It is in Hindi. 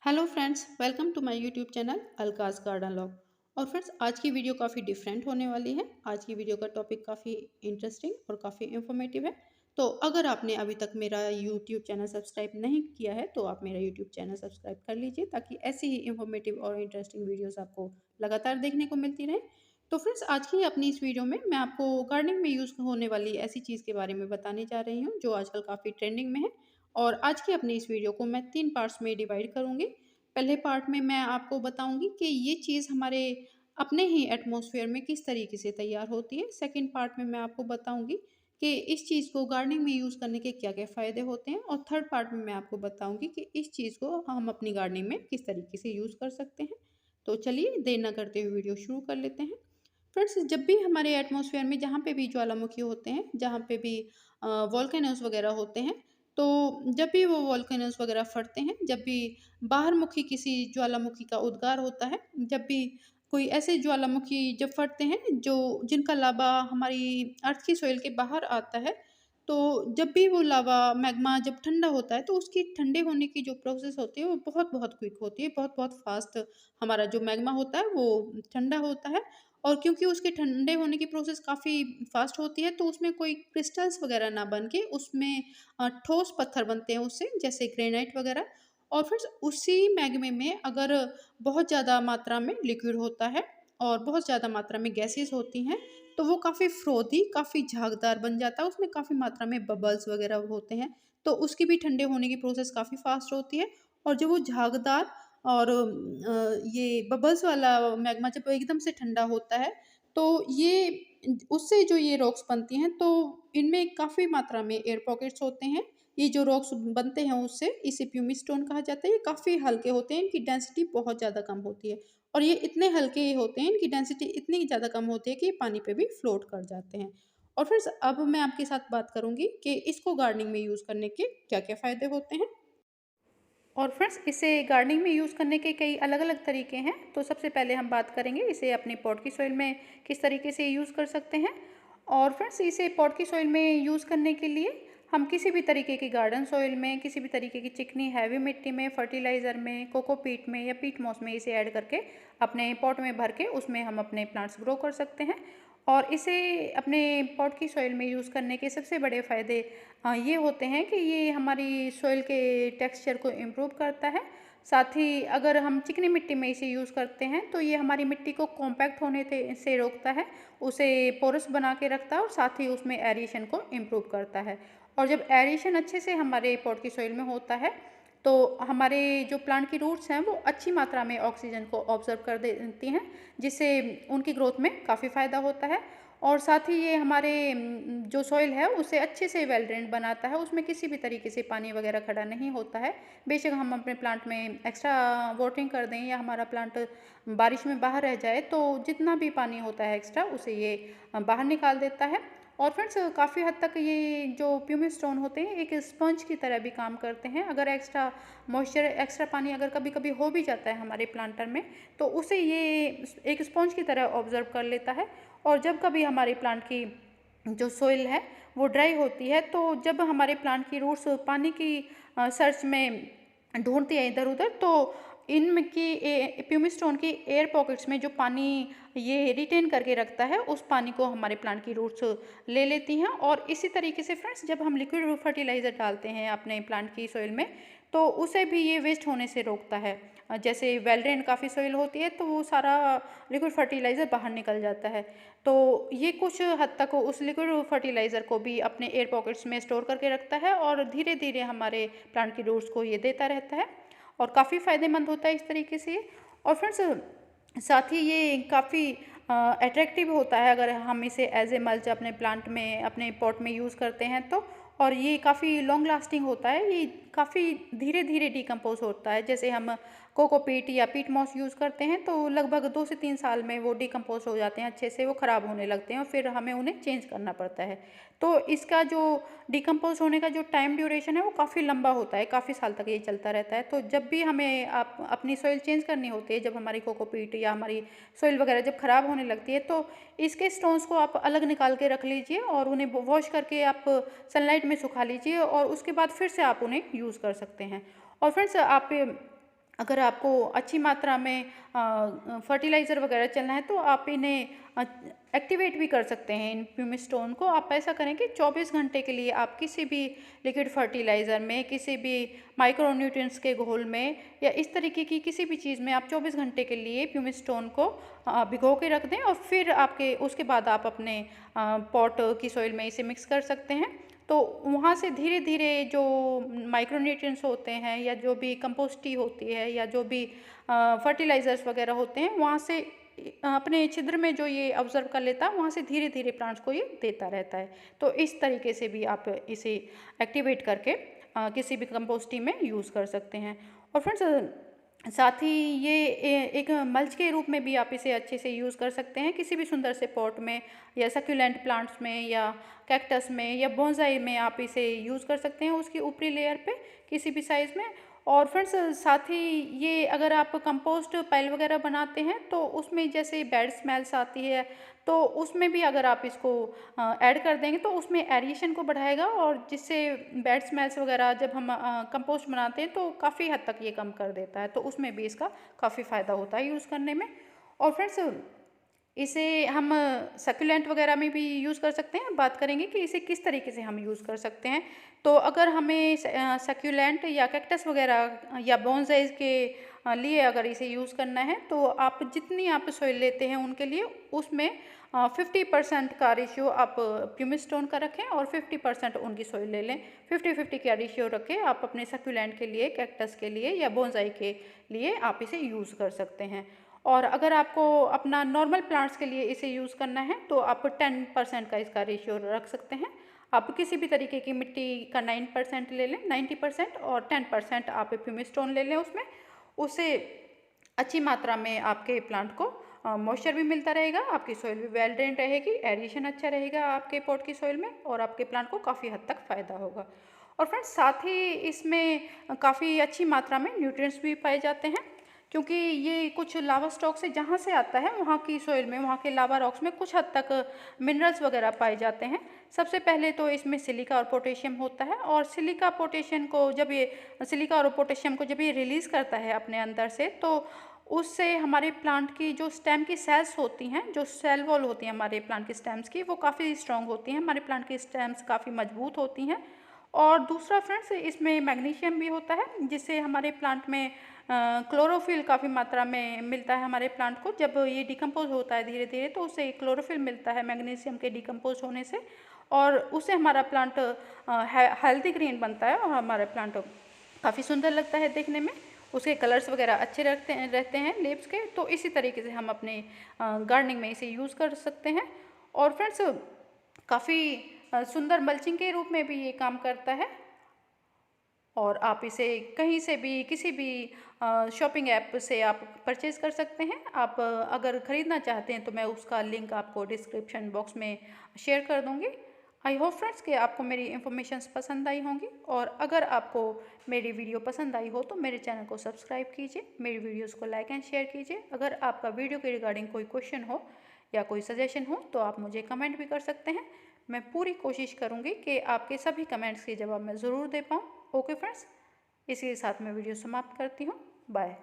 Hello friends, welcome to my YouTube channel अलकाज गार्डन लॉग। और फ्रेंड्स, आज की वीडियो काफ़ी डिफरेंट होने वाली है। आज की वीडियो का टॉपिक काफ़ी इंटरेस्टिंग और काफ़ी इंफॉर्मेटिव है। तो अगर आपने अभी तक मेरा यूट्यूब चैनल सब्सक्राइब नहीं किया है तो आप मेरा यूट्यूब चैनल सब्सक्राइब कर लीजिए, ताकि ऐसी ही इंफॉर्मेटिव और इंटरेस्टिंग वीडियोज़ आपको लगातार देखने को मिलती रहे। तो फ्रेंड्स, आज की अपनी इस वीडियो में मैं आपको गार्डनिंग में यूज़ होने वाली ऐसी चीज़ के बारे में बताने जा रही हूँ जो आजकल काफ़ी ट्रेंडिंग में है। और आज की अपनी इस वीडियो को मैं 3 पार्ट्स में डिवाइड करूँगी। पहले पार्ट में मैं आपको बताऊंगी कि ये चीज़ हमारे अपने ही एटमॉस्फेयर में किस तरीके से तैयार होती है। सेकंड पार्ट में मैं आपको बताऊंगी कि इस चीज़ को गार्डनिंग में यूज़ करने के क्या क्या फ़ायदे होते हैं। और थर्ड पार्ट में मैं आपको बताऊंगी कि इस चीज़ को हम अपनी गार्डनिंग में किस तरीके से यूज़ कर सकते हैं। तो चलिए देर न करते हुए वीडियो शुरू कर लेते हैं। फ्रेंड्स, जब भी हमारे एटमॉस्फेयर में जहाँ पे भी ज्वालामुखी होते हैं, जहाँ पे भी वॉल्केनोज वगैरह होते हैं, तो जब भी वो वॉल्केनोज वगैरह फटते हैं, जब भी बाहरमुखी किसी ज्वालामुखी का उद्गार होता है, जब भी कोई ऐसे ज्वालामुखी जब फटते हैं जो जिनका लावा हमारी अर्थ की सॉइल के बाहर आता है, तो जब भी वो लावा मैग्मा जब ठंडा होता है तो उसकी ठंडे होने की जो प्रोसेस होती है वो बहुत बहुत क्विक होती है, बहुत बहुत फास्ट। हमारा जो मैग्मा होता है वो ठंडा होता है। और क्योंकि उसके ठंडे होने की प्रोसेस काफ़ी फास्ट होती है, तो उसमें कोई क्रिस्टल्स वगैरह ना बन के उसमें ठोस पत्थर बनते हैं उससे, जैसे ग्रेनाइट वगैरह। और फिर उसी मैग्मे में अगर बहुत ज़्यादा मात्रा में लिक्विड होता है और बहुत ज़्यादा मात्रा में गैसेस होती हैं, तो वो काफ़ी फ्रोदी, काफ़ी झागदार बन जाता है। उसमें काफ़ी मात्रा में बबल्स वगैरह होते हैं, तो उसकी भी ठंडे होने की प्रोसेस काफ़ी फास्ट होती है। और जब वो झागदार और ये बबल्स वाला मैग्मा जब एकदम से ठंडा होता है, तो ये उससे जो ये रॉक्स बनती हैं, तो इनमें काफ़ी मात्रा में एयर पॉकेट्स होते हैं। ये जो रॉक्स बनते हैं उससे, इसे प्यूमी स्टोन कहा जाता है। ये काफ़ी हल्के होते हैं, इनकी डेंसिटी बहुत ज़्यादा कम होती है। और ये इतने हल्के होते हैं, इनकी डेंसिटी इतनी ज़्यादा कम होती है कि ये पानी पे भी फ्लोट कर जाते हैं। और फिर अब मैं आपके साथ बात करूँगी कि इसको गार्डनिंग में यूज़ करने के क्या-क्या फ़ायदे होते हैं। और फ्रेंड्स, इसे गार्डनिंग में यूज़ करने के कई अलग-अलग तरीके हैं। तो सबसे पहले हम बात करेंगे इसे अपने पॉट की सॉइल में किस तरीके से यूज़ कर सकते हैं। और फ्रेंड्स, इसे पॉट की सॉइल में यूज़ करने के लिए हम किसी भी तरीके की गार्डन सॉइल में, किसी भी तरीके की चिकनी हैवी मिट्टी में, फर्टिलाइज़र में, कोकोपीट में या पीट मॉस में इसे ऐड करके अपने पॉट में भर के उसमें हम अपने प्लांट्स ग्रो कर सकते हैं। और इसे अपने पॉट की सॉइल में यूज़ करने के सबसे बड़े फ़ायदे ये होते हैं कि ये हमारी सॉइल के टेक्सचर को इम्प्रूव करता है। साथ ही अगर हम चिकनी मिट्टी में इसे यूज़ करते हैं तो ये हमारी मिट्टी को कॉम्पैक्ट होने से रोकता है, उसे पोरस बना के रखता है और साथ ही उसमें एरेशन को इम्प्रूव करता है। और जब एरेशन अच्छे से हमारे पॉट की सॉइल में होता है, तो हमारे जो प्लांट की रूट्स हैं वो अच्छी मात्रा में ऑक्सीजन को ऑब्जर्व कर देती हैं, जिससे उनकी ग्रोथ में काफ़ी फ़ायदा होता है। और साथ ही ये हमारे जो सॉइल है उसे अच्छे से वेल ड्रेन्ड बनाता है, उसमें किसी भी तरीके से पानी वगैरह खड़ा नहीं होता है। बेशक हम अपने प्लांट में एक्स्ट्रा वाटरिंग कर दें या हमारा प्लांट बारिश में बाहर रह जाए, तो जितना भी पानी होता है एक्स्ट्रा उसे ये बाहर निकाल देता है। और फ्रेंड्स, काफ़ी हद तक ये जो प्यूमिक स्टोन होते हैं एक स्पंज की तरह भी काम करते हैं। अगर एक्स्ट्रा मॉइस्चर, एक्स्ट्रा पानी अगर कभी कभी हो भी जाता है हमारे प्लांटर में, तो उसे ये एक स्पंज की तरह ऑब्जर्व कर लेता है। और जब कभी हमारे प्लांट की जो सोइल है वो ड्राई होती है, तो जब हमारे प्लांट की रूट्स पानी की सर्च में ढूंढती है इधर उधर, तो इनकी प्यूमिक स्टोन की एयर पॉकेट्स में जो पानी ये रिटेन करके रखता है, उस पानी को हमारे प्लांट की रूट्स ले लेती हैं। और इसी तरीके से फ्रेंड्स, जब हम लिक्विड फर्टिलाइज़र डालते हैं अपने प्लांट की सोइल में, तो उसे भी ये वेस्ट होने से रोकता है। जैसे वेल ड्रेन काफ़ी सोइल होती है तो वो सारा लिक्विड फर्टिलाइज़र बाहर निकल जाता है, तो ये कुछ हद तक उस लिक्विड फर्टिलाइज़र को भी अपने एयर पॉकेट्स में स्टोर करके रखता है और धीरे धीरे हमारे प्लांट की रूट्स को ये देता रहता है और काफ़ी फ़ायदेमंद होता है इस तरीके से। और फ्रेंड्स, साथ ही ये काफ़ी अट्रैक्टिव होता है अगर हम इसे एज ए मल्च अपने प्लांट में, अपने पॉट में यूज़ करते हैं तो। और ये काफ़ी लॉन्ग लास्टिंग होता है, ये काफ़ी धीरे धीरे डिकम्पोज होता है। जैसे हम कोकोपीट या पीट मॉस यूज़ करते हैं तो लगभग 2 से 3 साल में वो डिकम्पोज हो जाते हैं अच्छे से, वो ख़राब होने लगते हैं और फिर हमें उन्हें चेंज करना पड़ता है। तो इसका जो डिकम्पोज होने का जो टाइम ड्यूरेशन है वो काफ़ी लंबा होता है, काफ़ी साल तक ये चलता रहता है। तो जब भी हमें आप अपनी सॉइल चेंज करनी होती है, जब हमारी कोकोपीट या हमारी सॉइल वगैरह जब ख़राब होने लगती है, तो इसके स्टोन्स को आप अलग निकाल के रख लीजिए और उन्हें वॉश करके आप सनलाइट में सुखा लीजिए और उसके बाद फिर से आप उन्हें यूज़ कर सकते हैं। और फ्रेंड्स, आप अगर आपको अच्छी मात्रा में फर्टिलाइज़र वगैरह चलना है तो आप इन्हें एक्टिवेट भी कर सकते हैं। इन प्यूमिस्टोन को आप ऐसा करें कि 24 घंटे के लिए आप किसी भी लिक्विड फर्टिलाइज़र में, किसी भी माइक्रो न्यूट्रिएंट्स के घोल में या इस तरीके की किसी भी चीज़ में आप 24 घंटे के लिए प्यूमिस्टोन को भिगो के रख दें और फिर आपके उसके बाद आप अपने पॉट की सॉइल में इसे मिक्स कर सकते हैं। तो वहाँ से धीरे धीरे जो माइक्रोन्यूट्रिएंट्स होते हैं या जो भी कंपोस्ट टी होती है या जो भी फर्टिलाइज़र्स वगैरह होते हैं, वहाँ से अपने छिद्र में जो ये ऑब्जर्व कर लेता है, वहाँ से धीरे धीरे प्लांट्स को ये देता रहता है। तो इस तरीके से भी आप इसे एक्टिवेट करके किसी भी कंपोस्ट टी में यूज़ कर सकते हैं। और फ्रेंड्स साथ ही ये एक मल्च के रूप में भी आप इसे अच्छे से यूज़ कर सकते हैं किसी भी सुंदर से पॉट में या सक्यूलेंट प्लांट्स में या कैक्टस में या बोनसाई में आप इसे यूज़ कर सकते हैं उसकी ऊपरी लेयर पे किसी भी साइज़ में। और फ्रेंड्स साथ ही ये अगर आप कंपोस्ट पाइल वगैरह बनाते हैं तो उसमें जैसे बैड स्मेल्स आती है तो उसमें भी अगर आप इसको ऐड कर देंगे तो उसमें एरिएशन को बढ़ाएगा और जिससे बैड स्मेल्स वगैरह जब हम कंपोस्ट बनाते हैं तो काफ़ी हद तक ये कम कर देता है। तो उसमें भी इसका काफ़ी फ़ायदा होता है यूज़ करने में। और फ्रेंड्स इसे हम सक्यूलेंट वगैरह में भी यूज़ कर सकते हैं। बात करेंगे कि इसे किस तरीके से हम यूज़ कर सकते हैं। तो अगर हमें सक्यूलेंट या कैक्टस वगैरह या बोनसाइज के लिए अगर इसे यूज़ करना है तो आप जितनी आप सॉइल लेते हैं उनके लिए उसमें 50% का रेशियो आप प्यूमिस्टोन का रखें और 50% उनकी सॉइल ले लें। 50-50 का रेशियो रखें आप अपने सक्यूलेंट के लिए, कैक्टस के लिए या बोनसाई के लिए आप इसे यूज़ कर सकते हैं। और अगर आपको अपना नॉर्मल प्लांट्स के लिए इसे यूज़ करना है तो आप 10% का इसका रेशियो रख सकते हैं। आप किसी भी तरीके की मिट्टी का 9% ले लें, 90% और 10% आप प्यूमिस्टोन ले लें उसमें। उससे अच्छी मात्रा में आपके प्लांट को मॉइस्चर भी मिलता रहेगा, आपकी सॉइल भी वेल ड्रेन रहेगी, एरिएशन अच्छा रहेगा आपके पॉट की सॉइल में और आपके प्लांट को काफ़ी हद तक फ़ायदा होगा। और फ्रेंड्स साथ ही इसमें काफ़ी अच्छी मात्रा में न्यूट्रिएंट्स भी पाए जाते हैं क्योंकि ये कुछ लावा स्टॉक से जहाँ से आता है वहाँ की सॉइल में, वहाँ के लावा रॉक्स में कुछ हद तक मिनरल्स वगैरह पाए जाते हैं। सबसे पहले तो इसमें सिलिका और पोटेशियम होता है और सिलिका और पोटेशियम को जब ये रिलीज़ करता है अपने अंदर से तो उससे हमारे प्लांट की जो स्टेम की सेल्स होती हैं, जो सेल वॉल होती हैं हमारे प्लांट के स्टेम्स की, वो काफ़ी स्ट्रॉन्ग होती हैं, हमारे प्लांट की स्टेम्स काफ़ी मजबूत होती हैं। और दूसरा फ्रेंड्स इसमें मैग्नीशियम भी होता है जिससे हमारे प्लांट में क्लोरोफिल काफ़ी मात्रा में मिलता है हमारे प्लांट को। जब ये डिकम्पोज होता है धीरे धीरे तो उससे क्लोरोफिल मिलता है मैग्नीशियम के डिकम्पोज होने से और उससे हमारा प्लांट हेल्दी ग्रीन बनता है और हमारा प्लांट काफ़ी सुंदर लगता है देखने में। उसके कलर्स वगैरह अच्छे रहते हैं लीव्स के। तो इसी तरीके से हम अपने गार्डनिंग में इसे यूज़ कर सकते हैं। और फ्रेंड्स काफ़ी सुंदर मल्चिंग के रूप में भी ये काम करता है और आप इसे कहीं से भी किसी भी शॉपिंग ऐप से आप परचेज़ कर सकते हैं। आप अगर ख़रीदना चाहते हैं तो मैं उसका लिंक आपको डिस्क्रिप्शन बॉक्स में शेयर कर दूँगी। आई होप फ्रेंड्स कि आपको मेरी इन्फॉर्मेशंस पसंद आई होंगी और अगर आपको मेरी वीडियो पसंद आई हो तो मेरे चैनल को सब्सक्राइब कीजिए, मेरी वीडियोस को लाइक एंड शेयर कीजिए। अगर आपका वीडियो के रिगार्डिंग कोई क्वेश्चन हो या कोई सजेशन हो तो आप मुझे कमेंट भी कर सकते हैं। मैं पूरी कोशिश करूँगी कि आपके सभी कमेंट्स के जवाब मैं ज़रूर दे पाऊँ। ओके फ्रेंड्स, इसी के साथ मैं वीडियो समाप्त करती हूँ। बाय।